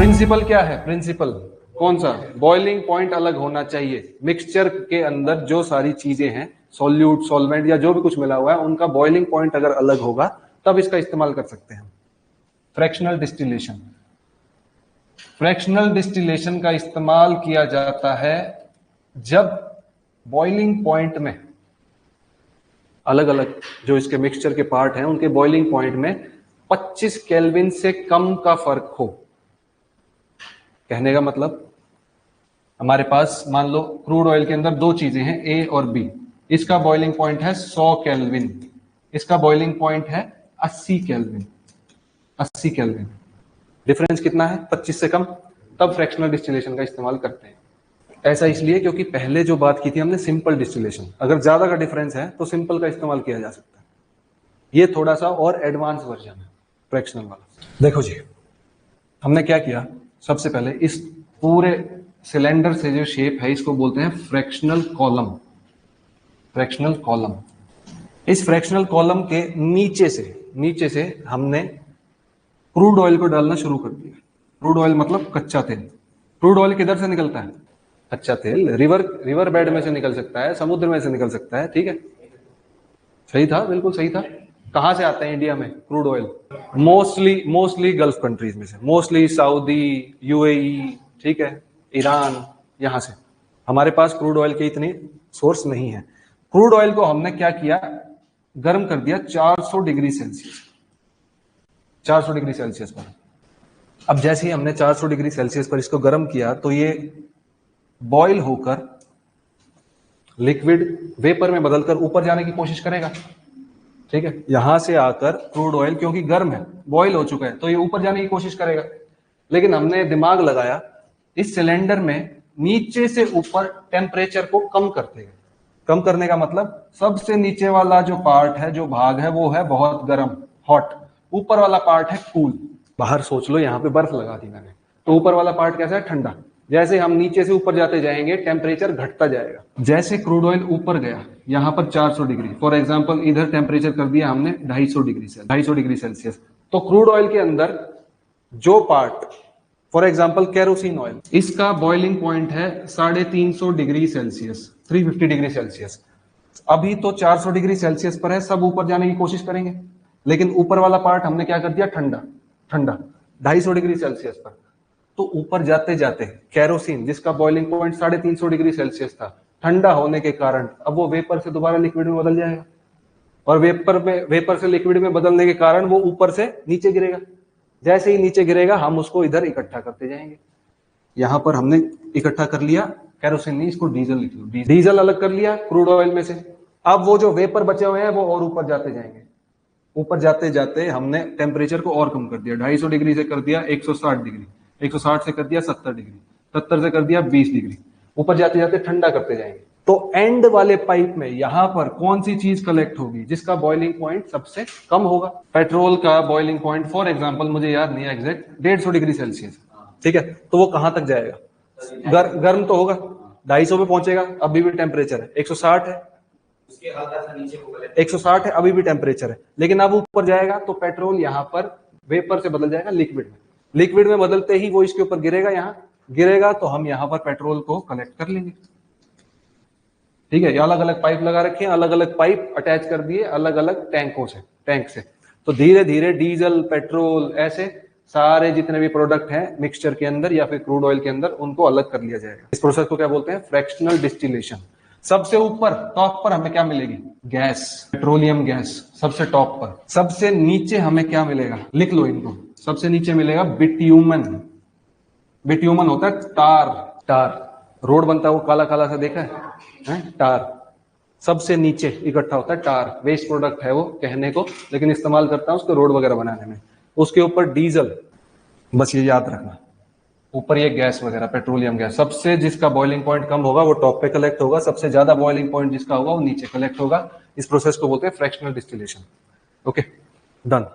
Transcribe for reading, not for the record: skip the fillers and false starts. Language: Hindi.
प्रिंसिपल क्या है? प्रिंसिपल कौन सा? बॉइलिंग पॉइंट अलग होना चाहिए। मिक्सचर के अंदर जो सारी चीजें हैं, सॉल्यूट, सॉल्वेंट या जो भी कुछ मिला हुआ है, उनका बॉइलिंग पॉइंट अगर अलग होगा तब इसका इस्तेमाल कर सकते हैं। Fractional distillation. फ्रैक्शनल डिस्टिलेशन का इस्तेमाल किया जाता है जब बॉइलिंग पॉइंट में अलग अलग जो इसके मिक्सचर के पार्ट हैं उनके बॉइलिंग पॉइंट में 25 केल्विन से कम का फर्क हो। कहने का मतलब, हमारे पास मान लो क्रूड ऑयल के अंदर दो चीजें हैं, ए और बी। इसका बॉइलिंग पॉइंट है 100 केल्विन, इसका बॉइलिंग पॉइंट है 80 केल्विन। 80 केल्विन डिफरेंस कितना है? 25 से कम। तब फ्रैक्शनल डिस्टिलेशन का इस्तेमाल करते हैं। ऐसा इसलिए क्योंकि पहले जो बात की थी हमने सिंपल डिस्टिलेशन, अगर ज्यादा का डिफरेंस है तो सिंपल का इस्तेमाल किया जा सकता है। ये थोड़ा सा और एडवांस वर्जन है फ्रैक्शनल वाला। देखो जी, हमने क्या किया, सबसे पहले इस पूरे सिलेंडर से जो शेप है इसको बोलते हैं फ्रैक्शनल कॉलम। Fractional column. इस फ्रैक्शनल कॉलम के नीचे से हमने क्रूड ऑयल को डालना शुरू कर दिया। क्रूड ऑयल मतलब कच्चा तेल। क्रूड ऑयल किधर से निकलता है? कच्चा तेल रिवर बेड में से निकल सकता है, समुद्र में से निकल सकता है, ठीक है? सही था, बिल्कुल सही था। कहां से आता है इंडिया में crude oil? Mostly gulf countries में से, मोस्टली सऊदी, यूएई, ठीक है, ईरान, यहां से। हमारे पास क्रूड ऑयल के इतने सोर्स नहीं है। क्रूड ऑयल को हमने क्या किया, गर्म कर दिया 400 डिग्री सेल्सियस। 400 डिग्री सेल्सियस पर। अब जैसे ही हमने 400 डिग्री सेल्सियस पर इसको गर्म किया तो ये बॉयल होकर लिक्विड वेपर में बदलकर ऊपर जाने की कोशिश करेगा, ठीक है? यहां से आकर क्रूड ऑयल क्योंकि गर्म है, बॉयल हो चुका है, तो ये ऊपर जाने की कोशिश करेगा। लेकिन हमने दिमाग लगाया, इस सिलेंडर में नीचे से ऊपर टेम्परेचर को कम करते हैं। कम करने का मतलब, सबसे नीचे वाला जो पार्ट है, जो भाग है, वो है बहुत गर्म, हॉट। ऊपर वाला पार्ट है कूल। बाहर सोच लो, यहां पे बर्फ लगा दी मैंने, तो ऊपर वाला पार्ट कैसा है? ठंडा। जैसे हम नीचे से ऊपर जाते जाएंगे टेम्परेचर घटता जाएगा। जैसे क्रूड ऑयल ऊपर गया, यहां पर 400 डिग्री, फॉर एग्जांपल इधर टेम्परेचर कर दिया हमने 250 डिग्री सेल्सियस, तो क्रूड ऑयल के अंदर जो part, for example kerosene oil, इसका बॉइलिंग पॉइंट है 350 डिग्री सेल्सियस, 350 डिग्री सेल्सियस। अभी तो 400 डिग्री सेल्सियस पर है, सब ऊपर जाने की कोशिश करेंगे, लेकिन ऊपर वाला पार्ट हमने क्या कर दिया? ठंडा 250 डिग्री सेल्सियस पर। तो ऊपर जाते जाते केरोसिन, जिसका बॉइलिंग पॉइंट 350 डिग्री सेल्सियस था, ठंडा होने के कारण अब वो वेपर से दोबारा लिक्विड में बदल जाएगा, और वेपर से लिक्विड में बदलने के कारण वो ऊपर से नीचे गिरेगा। जैसे ही नीचे गिरेगा हम उसको इधर इकट्ठा करते जाएंगे। यहां पर हमने इकट्ठा कर लिया केरोसिन, नहीं, इसको डीजल लिख लो। डीजल अलग कर लिया क्रूड ऑयल में से। अब वो जो वेपर बचे हुए हैं वो और ऊपर जाते जाएंगे। ऊपर जाते जाते हमने टेम्परेचर को और कम कर दिया, 250 डिग्री से कर दिया 160 डिग्री, 160 से कर दिया 70 डिग्री, 70 से कर दिया 20 डिग्री। ऊपर जाते जाते ठंडा करते जाएंगे। तो एंड वाले पाइप में यहां पर कौन सी चीज कलेक्ट होगी जिसका बॉइलिंग पॉइंट सबसे कम होगा? पेट्रोल का बॉइलिंग पॉइंट फॉर एग्जांपल, मुझे याद नहीं है एग्जैक्ट, 150 डिग्री सेल्सियस, ठीक है? तो वो कहां तक जाएगा? गर्म तो होगा, 250 पे पहुंचेगा, अभी भी टेम्परेचर है 160 है, 160 है, अभी भी टेम्परेचर है। लेकिन अब ऊपर जाएगा तो पेट्रोल यहां पर वेपर से बदल जाएगा लिक्विड में। लिक्विड में बदलते ही वो इसके ऊपर गिरेगा, यहां गिरेगा तो हम यहां पर पेट्रोल को कलेक्ट कर लेंगे, ठीक है? ये अलग अलग पाइप लगा रखे हैं, अलग अलग पाइप अटैच कर दिए अलग अलग टैंक से। तो धीरे धीरे डीजल, पेट्रोल, ऐसे सारे जितने भी प्रोडक्ट हैं मिक्सचर के अंदर या फिर क्रूड ऑयल के अंदर, उनको अलग कर लिया जाएगा। इस प्रोसेस को क्या बोलते हैं? Fractional distillation. सबसे ऊपर टॉप पर हमें क्या मिलेगी? गैस, पेट्रोलियम गैस, सबसे टॉप पर। सबसे नीचे हमें क्या मिलेगा? लिख लो इनको। सबसे नीचे मिलेगा बिट्यूमन। बिट्यूमन होता है टार। रोड बनता है वो काला काला सा, देखा है? टार। सबसे नीचे इकट्ठा होता है टार। वेस्ट प्रोडक्ट है वो कहने को, लेकिन इस्तेमाल करता है उसको रोड वगैरह बनाने में। उसके ऊपर डीजल, बस ये याद रखना। ऊपर ये गैस वगैरह, पेट्रोलियम गैस। सबसे जिसका बॉइलिंग पॉइंट कम होगा वो टॉप पे कलेक्ट होगा, सबसे ज्यादा बॉइलिंग पॉइंट जिसका होगा वो नीचे कलेक्ट होगा। इस प्रोसेस को बोलते हैं फ्रैक्शनल डिस्टिलेशन। Okay, done.